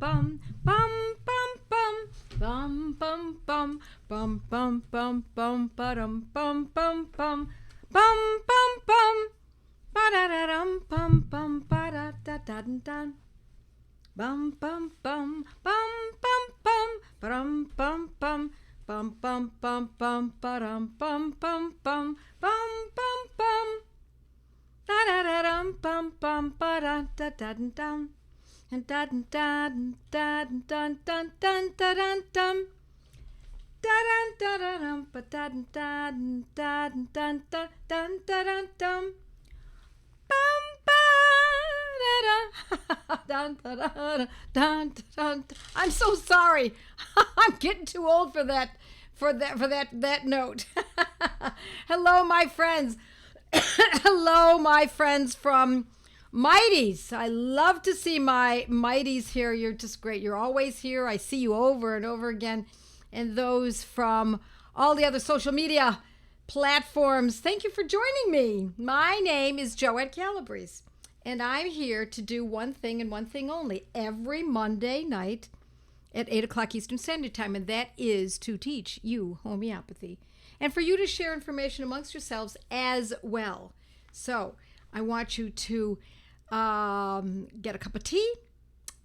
bum bum bum bum bum bum bum bum bum bum bum ba-dum bum bum bum bum bum bum ba-da-da-dum bum bum ba-da-da-da-dun bum bum bum bum bum bum ba-dum bum bum bum bum bum bum ba-dum bum bum bum bum bum bum da-da-da-dum bum bum ba-da-da-da-dun and dun dun dun dun dun dun dun dun dun dun dun dun dun dun dun dun dun dun dun bum dun dun dun dun. I'm so sorry. I'm getting too old for that note. Hello, my friends. Hello, my friends from Mighties. I love to see my Mighties here. You're just great. You're always here. I see you over and over again. And those from all the other social media platforms, thank you for joining me. My name is Joette Calabrese, and I'm here to do one thing and one thing only every Monday night at 8 o'clock Eastern Standard Time, and that is to teach you homeopathy and for you to share information amongst yourselves as well. So I want you to get a cup of tea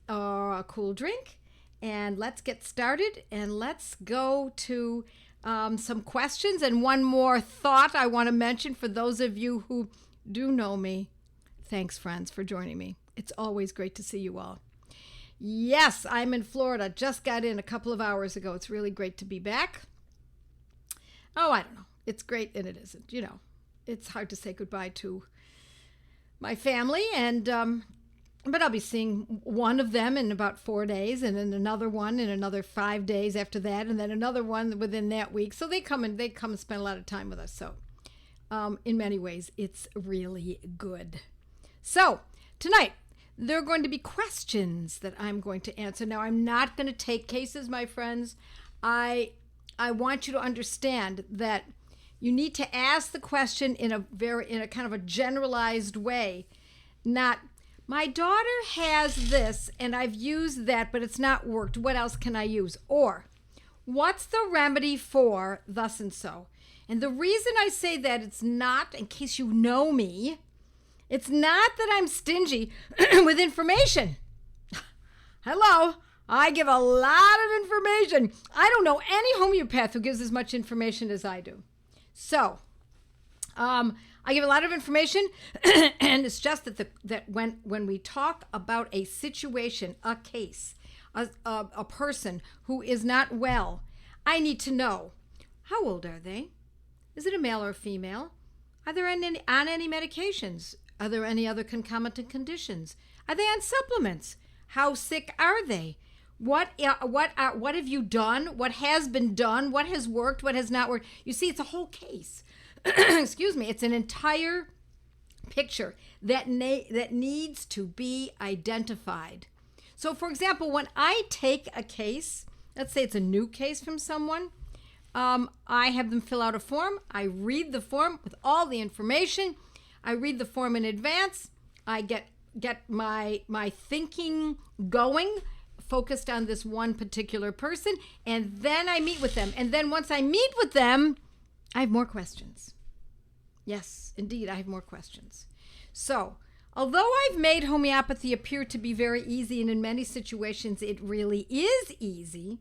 or a cool drink, and let's get started, and let's go to some questions. And one more thought I want to mention for those of you who do know me. Thanks, friends, for joining me. It's always great to see you all. Yes, I'm in Florida. Just got in a couple of hours ago. It's really great to be back. Oh, I don't know. It's great and it isn't. You know, it's hard to say goodbye to my family, and but I'll be seeing one of them in about 4 days, and then another one in another 5 days after that, and then another one within that week. So they come and spend a lot of time with us. So in many ways, it's really good. So tonight, there are going to be questions that I'm going to answer. Now, I'm not going to take cases, my friends. I want you to understand that you need to ask the question in a kind of a generalized way. Not, my daughter has this and I've used that, but it's not worked. What else can I use? Or, what's the remedy for thus and so? And the reason I say that, it's not, in case you know me, it's not that I'm stingy with information. Hello, I give a lot of information. I don't know any homeopath who gives as much information as I do. So, I give a lot of information, and it's just that when we talk about a situation, a case, a person who is not well, I need to know, how old are they? Is it a male or a female? Are they on any medications? Are there any other concomitant conditions? Are they on supplements? How sick are they? What have you done? What has been done? What has worked? What has not worked? You see, it's a whole case. Excuse me. It's an entire picture that needs to be identified. So, for example, when I take a case, let's say it's a new case from someone, I have them fill out a form. I read the form with all the information. I read the form in advance. I get my thinking going, focused on this one particular person, and then I meet with them. And then once I meet with them, I have more questions. Yes, indeed, I have more questions. So, although I've made homeopathy appear to be very easy, and in many situations it really is easy,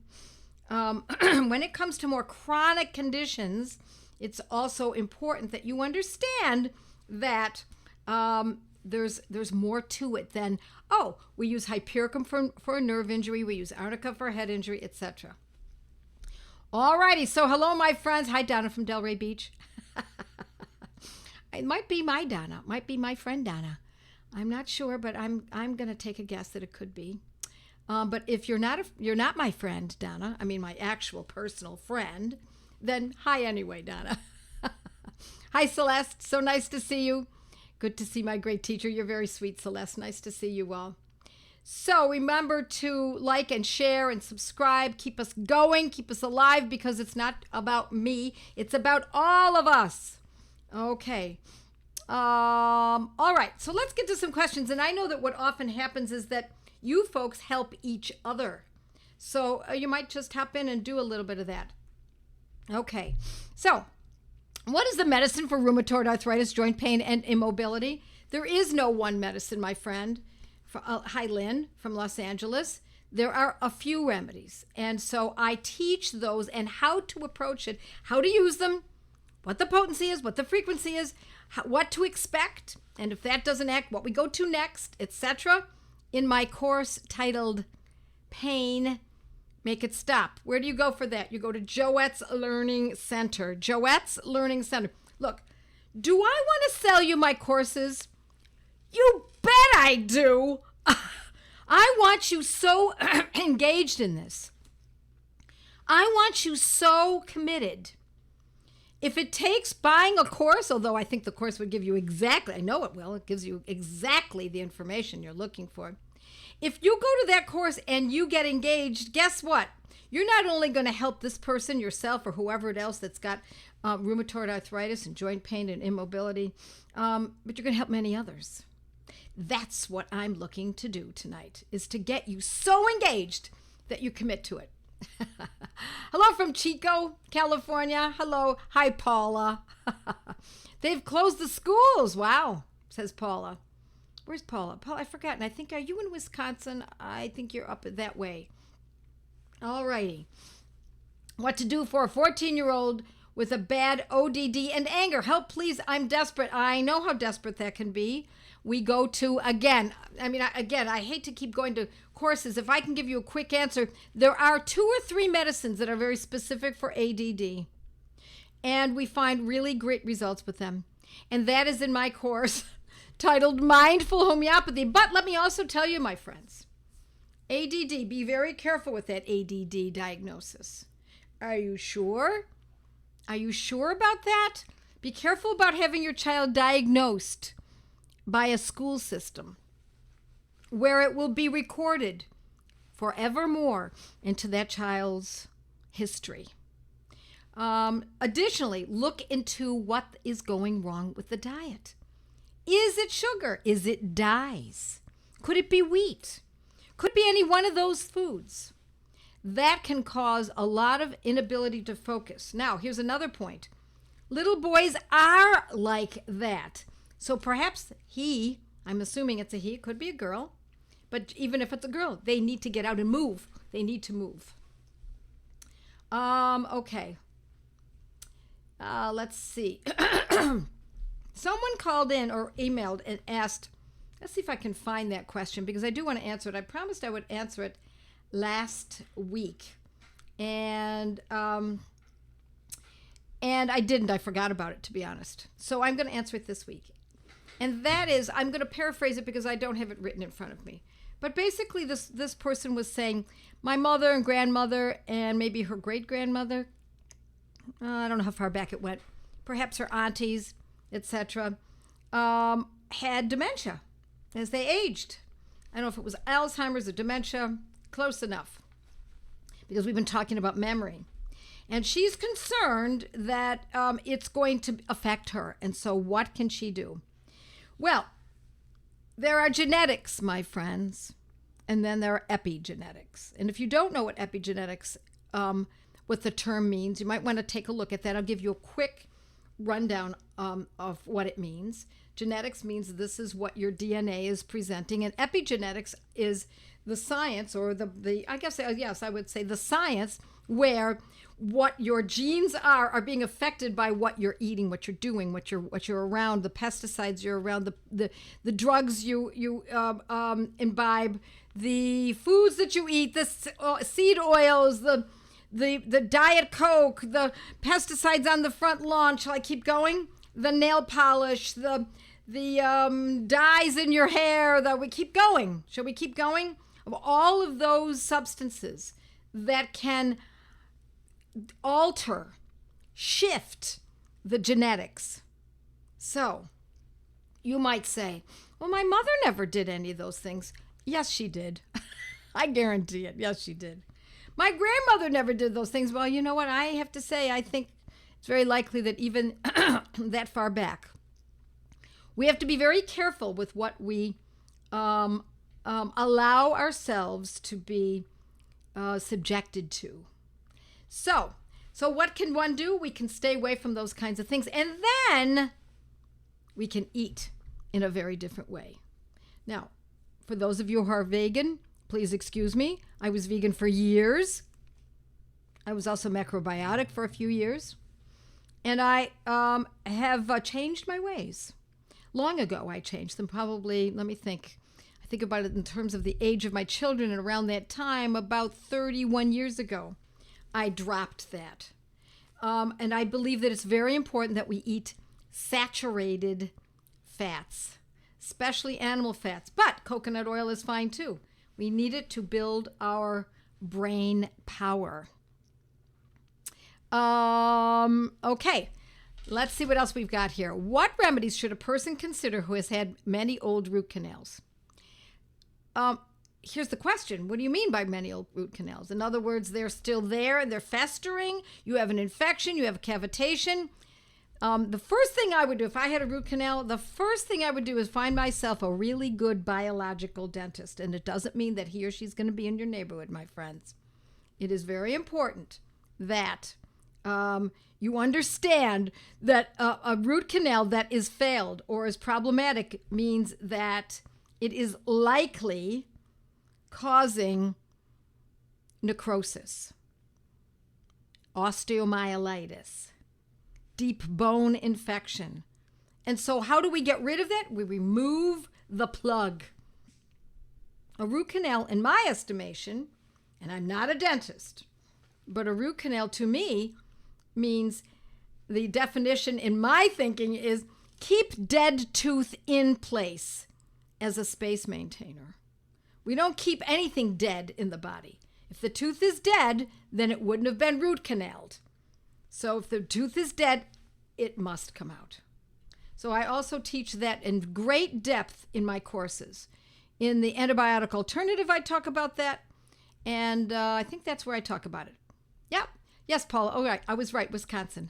when it comes to more chronic conditions, it's also important that you understand that there's more to it than, oh, we use Hypericum for a nerve injury, we use Arnica for a head injury, etc. Alrighty, so hello, my friends. Hi, Donna from Delray Beach. It might be my Donna, might be my friend Donna. I'm not sure, but I'm going to take a guess that it could be. But if you're not my friend, Donna, I mean my actual personal friend, then hi anyway, Donna. Hi, Celeste. So nice to see you. Good to see my great teacher. You're very sweet, Celeste. Nice to see you all. So remember to like and share and subscribe. Keep us going. Keep us alive, because it's not about me. It's about all of us. Okay. All right. So let's get to some questions. And I know that what often happens is that you folks help each other. So you might just hop in and do a little bit of that. Okay, so what is the medicine for rheumatoid arthritis, joint pain, and immobility? There is no one medicine, my friend. Hi, Lynn from Los Angeles. There are a few remedies. And so I teach those and how to approach it, how to use them, what the potency is, what the frequency is, what to expect, and if that doesn't act, what we go to next, etc. in my course titled Pain, Make It Stop. Where do you go for that? You go to Joette's Learning Center. Joette's Learning Center. Look, do I want to sell you my courses? You bet I do. I want you so engaged in this. I want you so committed. If it takes buying a course, although I think the course would give you exactly, I know it will, it gives you exactly the information you're looking for. If you go to that course and you get engaged, guess what? You're not only going to help this person, yourself, or whoever else that's got rheumatoid arthritis and joint pain and immobility, but you're going to help many others. That's what I'm looking to do tonight, is to get you so engaged that you commit to it. Hello from Chico, California. Hello. Hi, Paula. They've closed the schools. Wow, says Paula. Where's Paula? Paula, I've forgotten. I think, are you in Wisconsin? I think you're up that way. All righty. What to do for a 14-year-old with a bad ODD and anger. Help, please. I'm desperate. I know how desperate that can be. We go to, I hate to keep going to courses. If I can give you a quick answer, there are 2 or 3 medicines that are very specific for ADD. And we find really great results with them. And that is in my course titled Mindful Homeopathy. But let me also tell you, my friends, ADD, be very careful with that ADD diagnosis. Are you sure? Are you sure about that? Be careful about having your child diagnosed by a school system where it will be recorded forevermore into that child's history. Additionally, look into what is going wrong with the diet. Is it sugar? Is it dyes? Could it be wheat? Could be any one of those foods. That can cause a lot of inability to focus. Now, here's another point. Little boys are like that. So perhaps I'm assuming it's a he, it could be a girl, but even if it's a girl, they need to get out and move. They need to move. Okay. Let's see. Someone called in or emailed and asked, let's see if I can find that question because I do want to answer it. I promised I would answer it last week. And I didn't. I forgot about it, to be honest. So I'm going to answer it this week. And that is, I'm going to paraphrase it because I don't have it written in front of me. But basically, this person was saying, my mother and grandmother and maybe her great-grandmother, I don't know how far back it went, perhaps her aunties, etc., had dementia as they aged. I don't know if it was Alzheimer's or dementia, close enough, because we've been talking about memory. And she's concerned that it's going to affect her. And so what can she do? Well, there are genetics, my friends, and then there are epigenetics. And if you don't know what epigenetics, what the term means, you might want to take a look at that. I'll give you a quick rundown of what it means. Genetics means this is what your DNA is presenting, and epigenetics is the science, or I would say the science where what your genes are being affected by what you're eating, what you're doing, what you're around, the pesticides you're around, the drugs you imbibe, the foods that you eat, the seed oils, the Diet Coke, the pesticides on the front lawn. Shall I keep going? The nail polish, the dyes in your hair. We keep going. Shall we keep going? Of all of those substances that can alter, shift the genetics. So you might say, well, my mother never did any of those things. Yes, she did. I guarantee it. Yes, she did. My grandmother never did those things. Well, you know what? I have to say, I think it's very likely that even that far back, we have to be very careful with what we allow ourselves to be subjected to. So what can one do? We can stay away from those kinds of things, and then we can eat in a very different way. Now, for those of you who are vegan, please excuse me. I was vegan for years. I was also macrobiotic for a few years. And I have changed my ways. Long ago, I changed them. Probably, let me think. I think about it in terms of the age of my children, and around that time, about 31 years ago, I dropped that. And I believe that it's very important that we eat saturated fats, especially animal fats. But coconut oil is fine too. We need it to build our brain power. Okay, let's see what else we've got here. What remedies should a person consider who has had many old root canals? Here's the question. What do you mean by many old root canals? In other words, they're still there and they're festering. You have an infection. You have a cavitation. The first thing I would do if I had a root canal, the first thing I would do is find myself a really good biological dentist. And it doesn't mean that he or she's going to be in your neighborhood, my friends. It is very important that you understand that a root canal that is failed or is problematic means that it is likely causing necrosis, osteomyelitis, deep bone infection. And so how do we get rid of that? We remove the plug. A root canal, in my estimation, and I'm not a dentist, but a root canal to me means, the definition in my thinking is keep dead tooth in place as a space maintainer. We don't keep anything dead in the body. If the tooth is dead, then it wouldn't have been root canaled. So if the tooth is dead, it must come out. So I also teach that in great depth in my courses. In the antibiotic alternative, I talk about that. And I think that's where I talk about it. Yep. Yes, Paula. Oh, right. I was right. Wisconsin.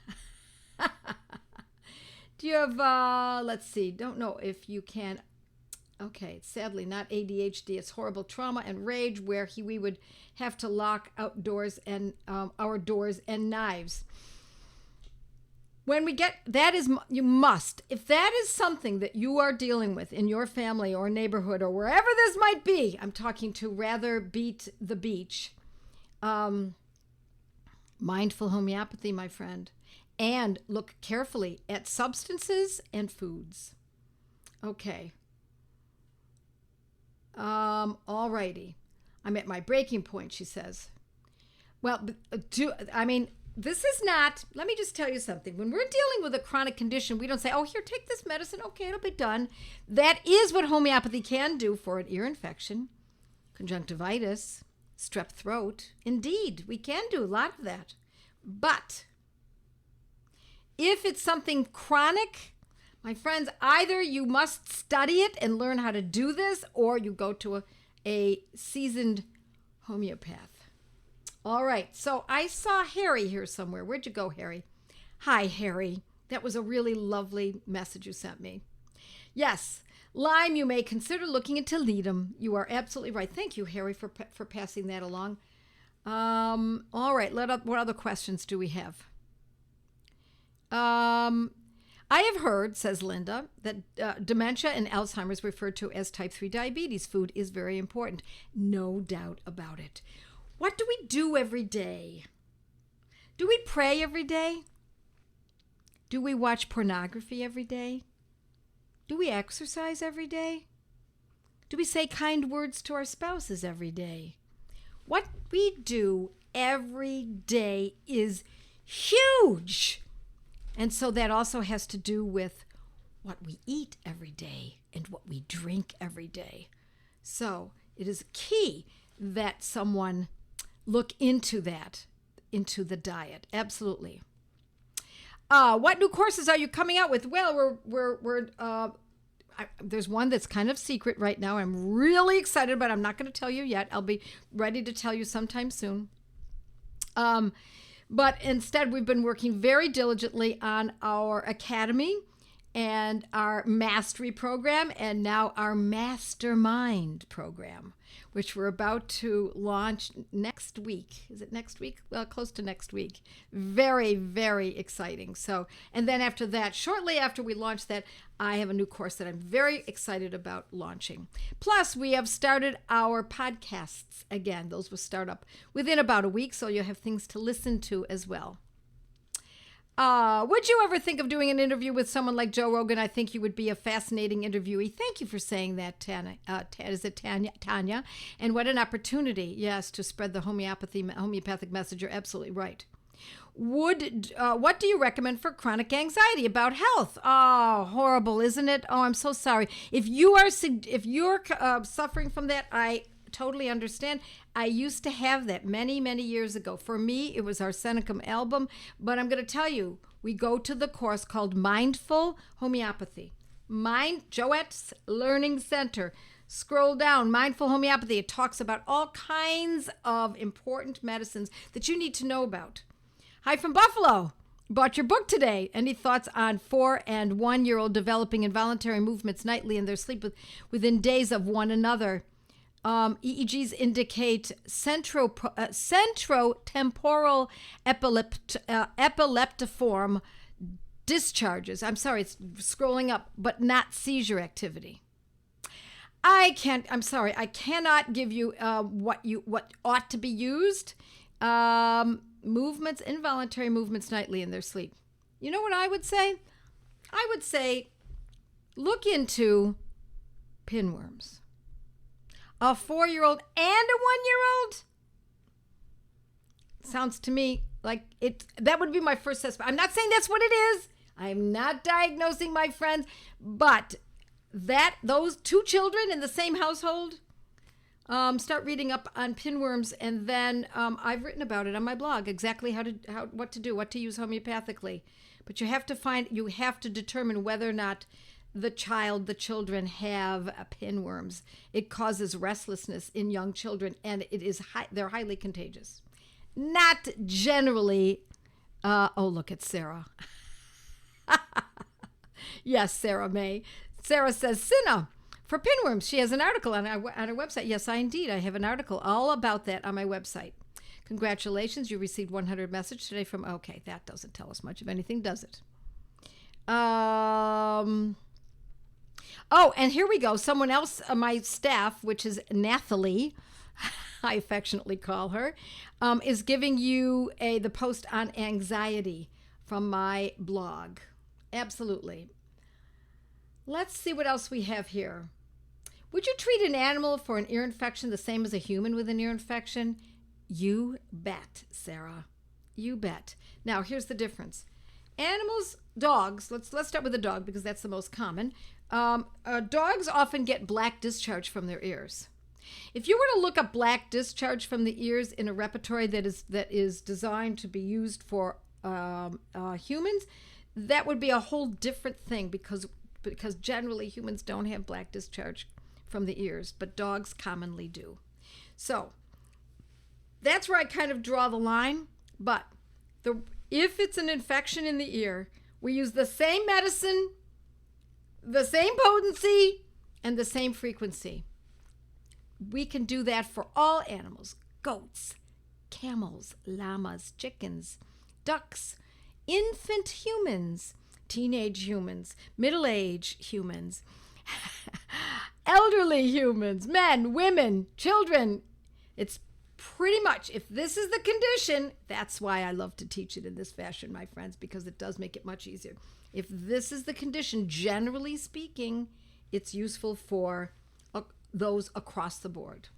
Do you have, let's see, don't know if you can, okay, sadly not ADHD. It's horrible trauma and rage where we would have to lock outdoors and our doors and knives. When we get, that is, you must, if that is something that you are dealing with in your family or neighborhood or wherever this might be, I'm talking to rather beat the beach. Mindful homeopathy, my friend. And look carefully at substances and foods. Okay. All righty. I'm at my breaking point, she says. Well, this is not, let me just tell you something. When we're dealing with a chronic condition, we don't say, oh, here, take this medicine. Okay, it'll be done. That is what homeopathy can do for an ear infection, conjunctivitis, strep throat. Indeed, we can do a lot of that. But if it's something chronic, my friends, either you must study it and learn how to do this, or you go to a seasoned homeopath. All right, so I saw Harry here somewhere. Where'd you go, Harry? Hi, Harry. That was a really lovely message you sent me. Yes, Lyme, you may consider looking into Ledum. You are absolutely right. Thank you, Harry, for passing that along. All right, what other questions do we have? I have heard, says Linda, that dementia and Alzheimer's referred to as type 3 diabetes. Food is very important. No doubt about it. What do we do every day? Do we pray every day? Do we watch pornography every day? Do we exercise every day? Do we say kind words to our spouses every day? What we do every day is huge. And so that also has to do with what we eat every day and what we drink every day. So it is key that someone look into that, into the diet. Absolutely. What new courses are you coming out with? Well, there's one that's kind of secret right now. I'm really excited, but I'm not going to tell you yet. I'll be ready to tell you sometime soon. But instead, we've been working very diligently on our academy, and our mastery program, and now our mastermind program, which we're about to launch next week. Is it next week? Well, close to next week. Very, very exciting. So, and then after that, shortly after we launch that, I have a new course that I'm very excited about launching. Plus, we have started our podcasts again. Those will start up within about a week, so you'll have things to listen to as well. Would you ever think of doing an interview with someone like Joe Rogan? I think you would be a fascinating interviewee. Thank you for saying that, Tanya? And what an opportunity, yes, to spread the homeopathic message. You're absolutely right. What do you recommend for chronic anxiety about health? Oh, horrible, isn't it? Oh, I'm so sorry. If you're suffering from that, I totally understand. I used to have that many, many years ago. For me, it was arsenicum album, but I'm going to tell you, we go to the course called Mindful Homeopathy. Joette's Learning Center. Scroll down, Mindful Homeopathy. It talks about all kinds of important medicines that you need to know about. Hi from Buffalo. Bought your book today. Any thoughts on 4- and 1-year-old developing involuntary movements nightly in their sleep within days of one another? EEGs indicate centrotemporal epileptiform discharges. I'm sorry, it's scrolling up, but not seizure activity. I cannot give you what ought to be used. Involuntary movements nightly in their sleep. You know what I would say? I would say look into pinworms. A 4-year-old and a 1-year-old? Sounds to me like that would be my first suspect. I'm not saying that's what it is. I'm not diagnosing my friends, but those 2 children in the same household, start reading up on pinworms, and then I've written about it on my blog, exactly what to use homeopathically. But you have to determine whether or not the children have pinworms. It causes restlessness in young children, and they're highly contagious. Not generally. Look at Sarah. Yes, Sarah May. Sarah says, Cinna, for pinworms. She has an article on her website. Yes, I have an article all about that on my website. Congratulations, you received 100 messages today from... Okay, that doesn't tell us much of anything, does it? Oh, and here we go. Someone else on my staff, which is Nathalie, I affectionately call her, is giving you the post on anxiety from my blog. Absolutely. Let's see what else we have here. Would you treat an animal for an ear infection the same as a human with an ear infection? You bet, Sarah. You bet. Now, here's the difference. Animals, dogs, let's start with the dog because that's the most common. Dogs often get black discharge from their ears. If you were to look up black discharge from the ears in a repertory that is designed to be used for humans, that would be a whole different thing because generally humans don't have black discharge from the ears, but dogs commonly do. So that's where I kind of draw the line. But if it's an infection in the ear, we use the same medicine, the same potency, and the same frequency. We can do that for all animals: goats, camels, llamas, chickens, ducks, infant humans, teenage humans, middle-aged humans, elderly humans, men, women, children. It's pretty much, if this is the condition, that's why I love to teach it in this fashion, my friends, because it does make it much easier. If this is the condition, generally speaking, it's useful for those across the board.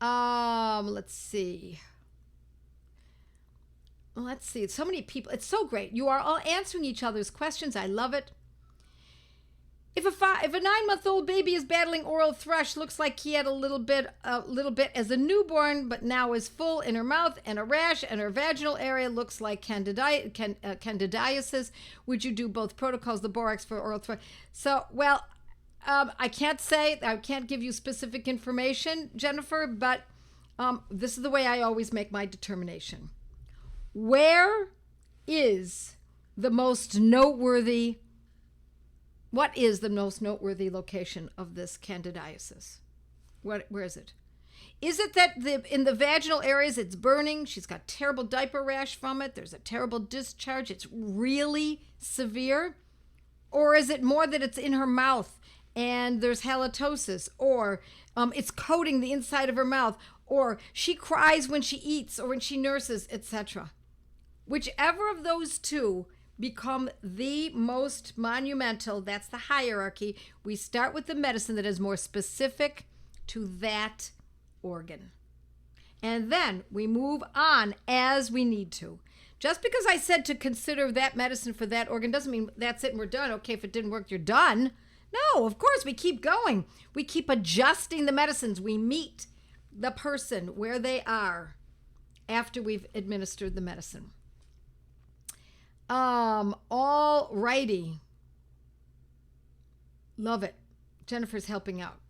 Let's see. So many people. It's so great. You are all answering each other's questions. I love it. If a 9-month-old baby is battling oral thrush, looks like he had a little bit as a newborn, but now is full in her mouth and a rash, and her vaginal area looks like candidiasis. Would you do both protocols, the borax for oral thrush? So, well, I can't give you specific information, Jennifer, but this is the way I always make my determination. Where is the most noteworthy, what is the most noteworthy location of this candidiasis? Where is it? Is it that in the vaginal areas it's burning? She's got terrible diaper rash from it. There's a terrible discharge. It's really severe. Or is it more that it's in her mouth and there's halitosis? Or it's coating the inside of her mouth? Or she cries when she eats or when she nurses, etc. Whichever of those two become the most monumental, that's the hierarchy. We start with the medicine that is more specific to that organ. And then we move on as we need to. Just because I said to consider that medicine for that organ doesn't mean that's it and we're done. Okay, if it didn't work, you're done. No, of course, we keep going. We keep adjusting the medicines. We meet the person where they are after we've administered the medicine. All righty. Love it. Jennifer's helping out.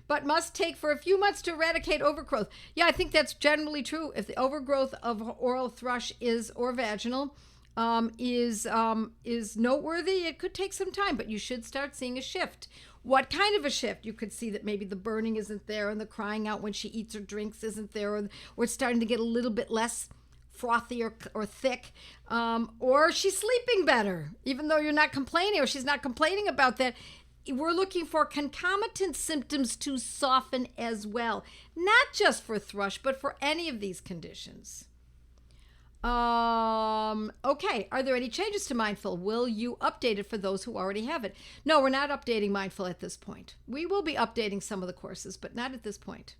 But must take for a few months to eradicate overgrowth. Yeah, I think that's generally true. If the overgrowth of oral thrush or vaginal is noteworthy, it could take some time, but you should start seeing a shift. What kind of a shift? You could see that maybe the burning isn't there and the crying out when she eats or drinks isn't there, or it's starting to get a little bit less frothy or thick, or she's sleeping better, even though you're not complaining, or she's not complaining about that. We're looking for concomitant symptoms to soften as well, not just for thrush, but for any of these conditions. Okay, are there any changes to Mindful? Will you update it for those who already have it? No, we're not updating Mindful at this point. We will be updating some of the courses, but not at this point.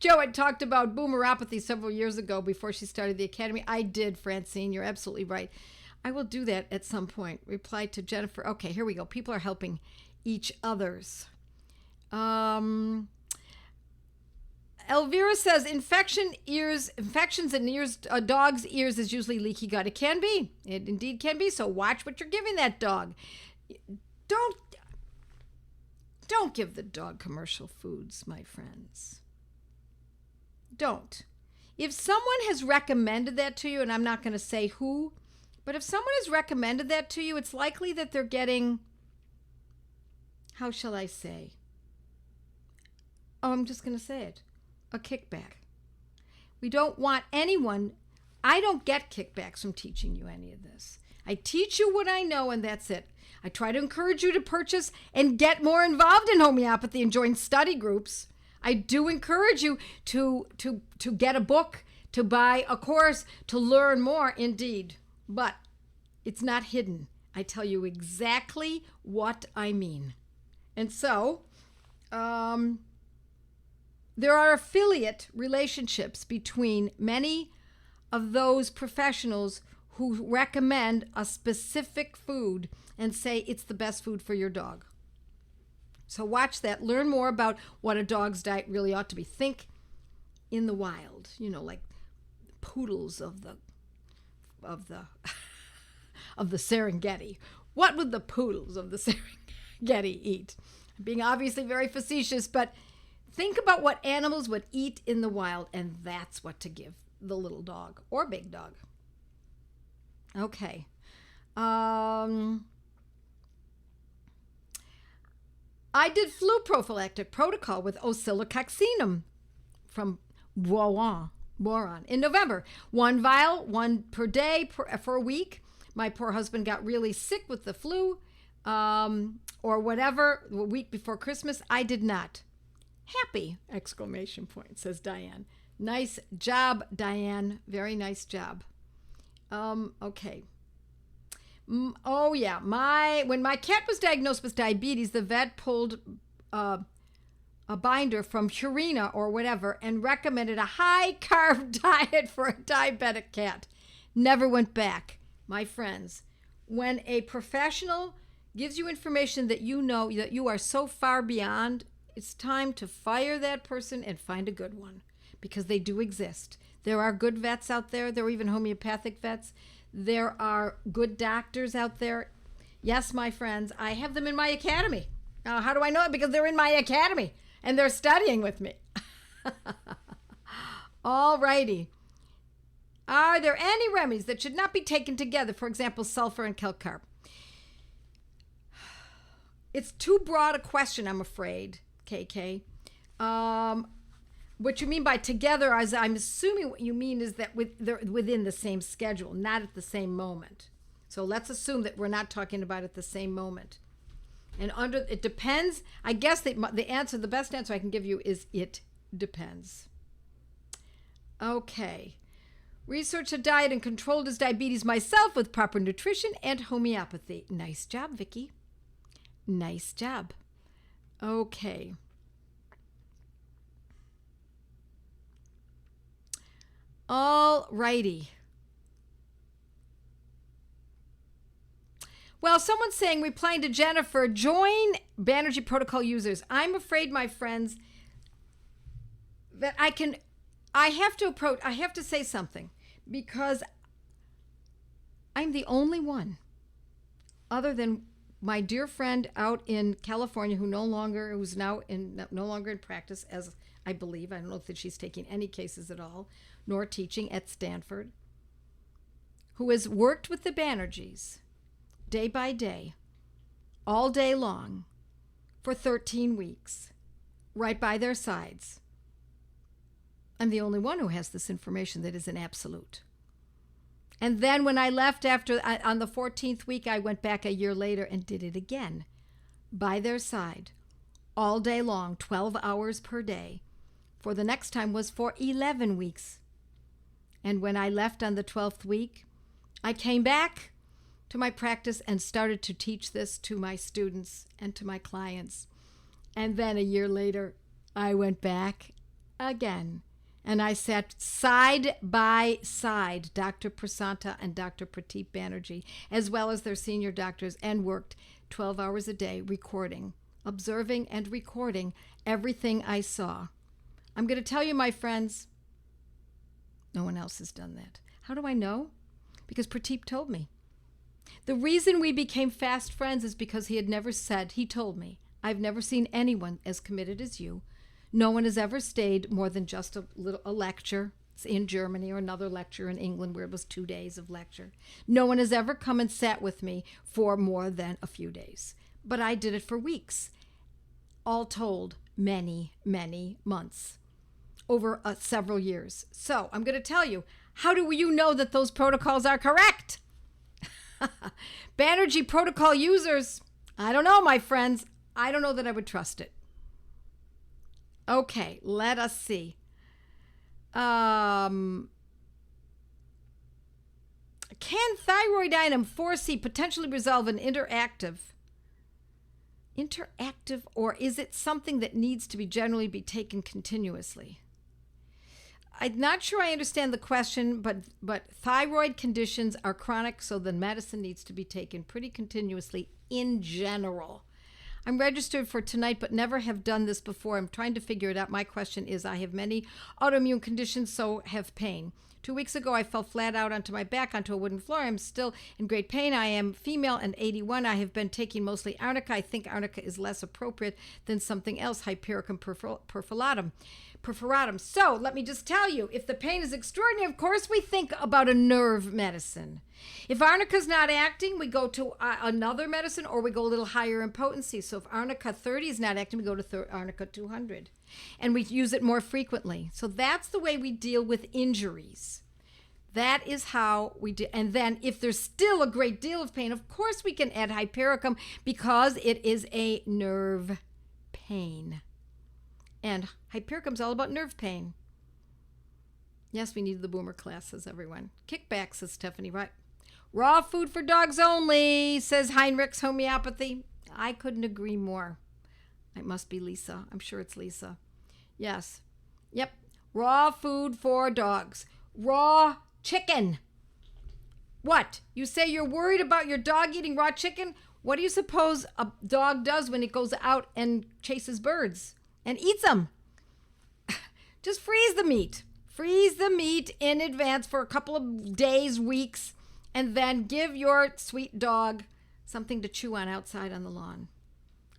Joette talked about boomeropathy several years ago before she started the academy. I did, Francine. You're absolutely right. I will do that at some point. Reply to Jennifer. Okay, here we go. People are helping each others. Elvira says infections in ears, dog's ears is usually leaky gut. It can be. It indeed can be. So watch what you're giving that dog. Don't give the dog commercial foods, my friends. Don't. If someone has recommended that to you, and I'm not going to say who, but if someone has recommended that to you, it's likely that they're getting, how shall I say? Oh, I'm just going to say it. A kickback. We don't want anyone, I don't get kickbacks from teaching you any of this. I teach you what I know, and that's it. I try to encourage you to purchase and get more involved in homeopathy and join study groups. I do encourage you to get a book, to buy a course, to learn more, indeed. But it's not hidden. I tell you exactly what I mean. And so, there are affiliate relationships between many of those professionals who recommend a specific food and say it's the best food for your dog. So watch that. Learn more about what a dog's diet really ought to be. Think in the wild, like poodles of the Serengeti. What would the poodles of the Serengeti eat? I'm being obviously very facetious, but think about what animals would eat in the wild, and that's what to give the little dog or big dog. Okay. I did flu prophylactic protocol with oscillococcinum from Boiron in November. 1 vial, 1 per day for a week. My poor husband got really sick with the flu or whatever the week before Christmas. I did not. Happy! ! Says Diane. Nice job, Diane. Very nice job. Okay. Oh yeah, when my cat was diagnosed with diabetes, the vet pulled a binder from Purina or whatever and recommended a high-carb diet for a diabetic cat. Never went back. My friends, when a professional gives you information that you know that you are so far beyond, it's time to fire that person and find a good one, because they do exist. There are good vets out there. There are even homeopathic vets. There are good doctors out there. Yes, my friends, I have them in my academy. How do I know it? Because they're in my academy and they're studying with me. All righty. Are there any remedies that should not be taken together? For example, sulfur and calcarb. It's too broad a question, I'm afraid, KK. What you mean by together, as I'm assuming what you mean is that they're within the same schedule, not at the same moment. So let's assume that we're not talking about at the same moment. And it depends. I guess the best answer I can give you is it depends. Okay. Research a diet and controlled his diabetes myself with proper nutrition and homeopathy. Nice job, Vicky. Nice job. Okay. All righty. Well, someone's saying, replying to Jennifer, join Banerjee protocol users. I'm afraid, my friends, that I have to say something, because I'm the only one other than my dear friend out in California who's no longer in practice, as I believe. I don't know that she's taking any cases at all, nor teaching at Stanford, who has worked with the Banerjees day by day, all day long, for 13 weeks, right by their sides. I'm the only one who has this information that is an absolute. And then when I left on the 14th week, I went back a year later and did it again, by their side, all day long, 12 hours per day. For the next time was for 11 weeks. And when I left on the 12th week, I came back to my practice and started to teach this to my students and to my clients. And then a year later, I went back again. And I sat side by side, Dr. Prasanta and Dr. Pradeep Banerjee, as well as their senior doctors, and worked 12 hours a day recording, observing and recording everything I saw. I'm going to tell you, my friends, no one else has done that. How do I know? Because Pradeep told me. The reason we became fast friends is because he told me, I've never seen anyone as committed as you. No one has ever stayed more than just a lecture in Germany, or another lecture in England where it was 2 days of lecture. No one has ever come and sat with me for more than a few days. But I did it for weeks. All told, many, many months, over several years. So I'm going to tell you, how do you know that those protocols are correct? Banerjee protocol users, I don't know, my friends. I don't know that I would trust it. Okay, let us see. Can thyroid item 4C potentially resolve an interactive, or is it something that needs to generally be taken continuously? I'm not sure I understand the question, but thyroid conditions are chronic, so the medicine needs to be taken pretty continuously in general. I'm registered for tonight, but never have done this before. I'm trying to figure it out. My question is, I have many autoimmune conditions, so have pain. 2 weeks ago, I fell flat out onto my back onto a wooden floor. I'm still in great pain. I am female and 81. I have been taking mostly arnica. I think arnica is less appropriate than something else, Hypericum perforatum. So let me just tell you, if the pain is extraordinary, of course we think about a nerve medicine. If arnica's not acting, we go to another medicine, or we go a little higher in potency. So if arnica 30 is not acting, we go to arnica 200. And we use it more frequently. So that's the way we deal with injuries. That is how we do. And then if there's still a great deal of pain, of course we can add Hypericum, because it is a nerve pain. And Hypericum's all about nerve pain. Yes, we need the boomer class, says everyone. Kickback, says Stephanie. Right. Raw food for dogs only, says Heinrich's Homeopathy. I couldn't agree more. It must be Lisa. I'm sure it's Lisa. Yes. Yep. Raw food for dogs. Raw chicken. What? You say you're worried about your dog eating raw chicken? What do you suppose a dog does when it goes out and chases birds and eats them? Just freeze the meat. Freeze the meat in advance for a couple of days, weeks, and then give your sweet dog something to chew on outside on the lawn.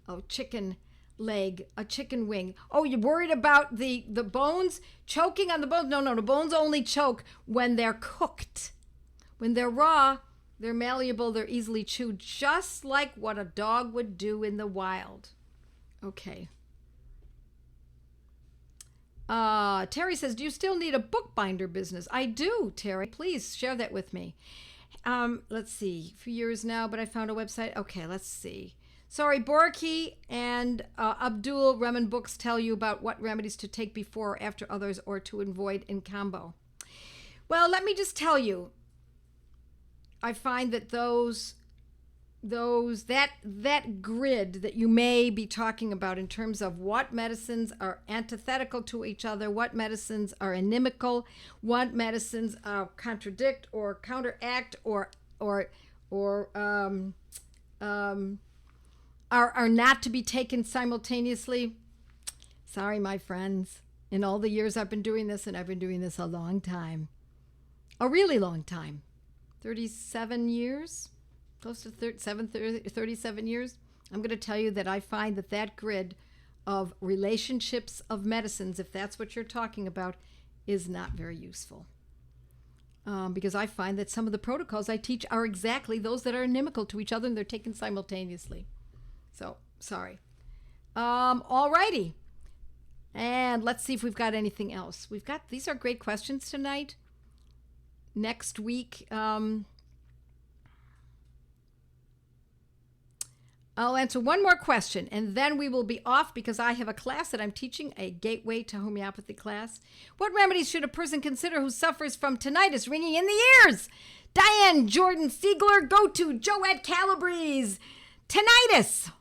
Oh, chicken. leg, a chicken wing. Oh, you're worried about the bones? Choking on the bones? No, the bones only choke when they're cooked. When they're raw, they're malleable, they're easily chewed, just like what a dog would do in the wild. Okay. Terry says, do you still need a bookbinder business? I do, Terry. Please share that with me. Let's see. A few years now, but I found a website. Okay, let's see. Sorry, Borki and Abdul Remen books tell you about what remedies to take before or after others or to avoid in combo. Well, let me just tell you, I find that that grid that you may be talking about in terms of what medicines are antithetical to each other, what medicines are inimical, what medicines contradict or counteract or are not to be taken simultaneously. Sorry, my friends. In all the years I've been doing this, and I've been doing this a long time, a really long time, 37 years. Close to 37 years, I'm going to tell you that I find that grid of relationships of medicines, if that's what you're talking about, is not very useful. Because I find that some of the protocols I teach are exactly those that are inimical to each other and they're taken simultaneously. So, sorry. All righty. And let's see if we've got anything else. These are great questions tonight. Next week, I'll answer one more question, and then we will be off because I have a class that I'm teaching, a gateway to homeopathy class. What remedies should a person consider who suffers from tinnitus ringing in the ears? Diane Jordan Siegler, go to Joette Calabrese. Tinnitus.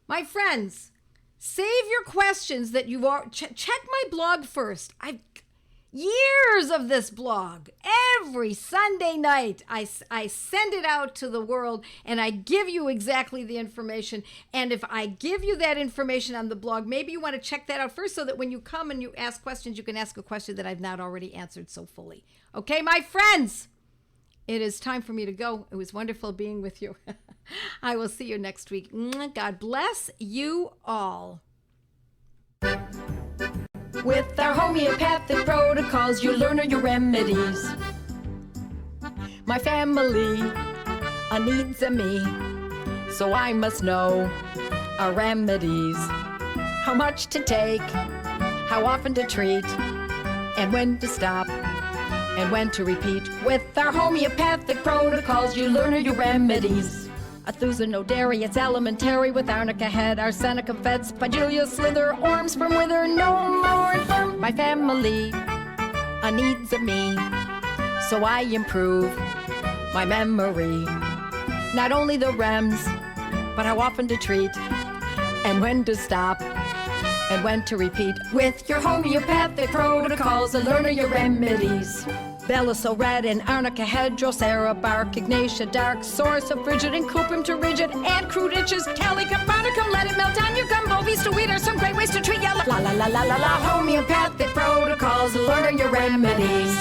My friends, save your questions that you've already... Check my blog first. I've years of this blog. Every Sunday night, I send it out to the world, and I give you exactly the information. And if I give you that information on the blog, maybe you want to check that out first so that when you come and you ask questions, you can ask a question that I've not already answered so fully. Okay, my friends, it is time for me to go. It was wonderful being with you. I will see you next week. God bless you all. With our homeopathic protocols, you learn your remedies. My family needs me, so I must know our remedies. How much to take, how often to treat, and when to stop, and when to repeat. With our homeopathic protocols, you learn your remedies. Athuzanodary, it's elementary with arnica head, arsenica fed, spigelia slither, orms from wither, no more firm. My family needs me, so I improve my memory. Not only the rems, but how often to treat, and when to stop, and when to repeat. With your homeopathic protocols, learn your remedies. Belisol red and arnica head, drosera bark, ignatia dark, source of frigid and cupim to rigid, and crude itches, calica barnicum, let it melt on your gumbo, to wheat are some great ways to treat ya. La la la la la la, homeopathic protocols, learn your remedies.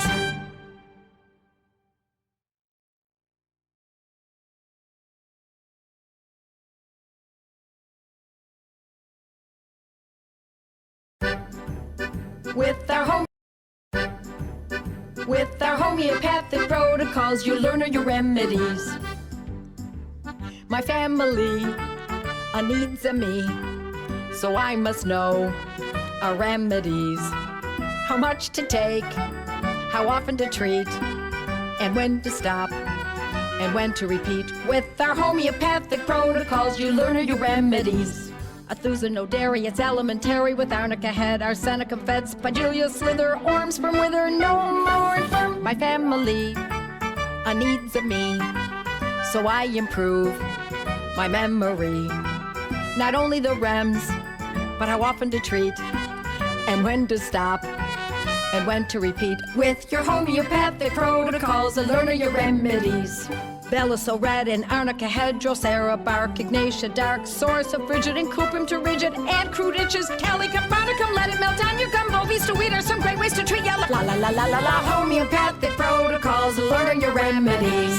With our homeopathic protocols, you learn your remedies. My family needs me, so I must know our remedies. How much to take, how often to treat, and when to stop, and when to repeat. With our homeopathic protocols, you learn your remedies. Athuzanodary, it's elementary with arnica head, arsenica fed, spigelia slither, orms from wither, no more firm. My family needs me, so I improve my memory. Not only the rems, but how often to treat, and when to stop, and when to repeat. With your homeopathic protocols, learn your remedies. Belisol red and arnica head, drosera bark, ignatia dark, source of frigid and cupim to rigid, and crude itches, calica barnicum, let it melt on your gumbo, to wheat are some great ways to treat ya. La la la la la la, homeopathic protocols, learn your remedies.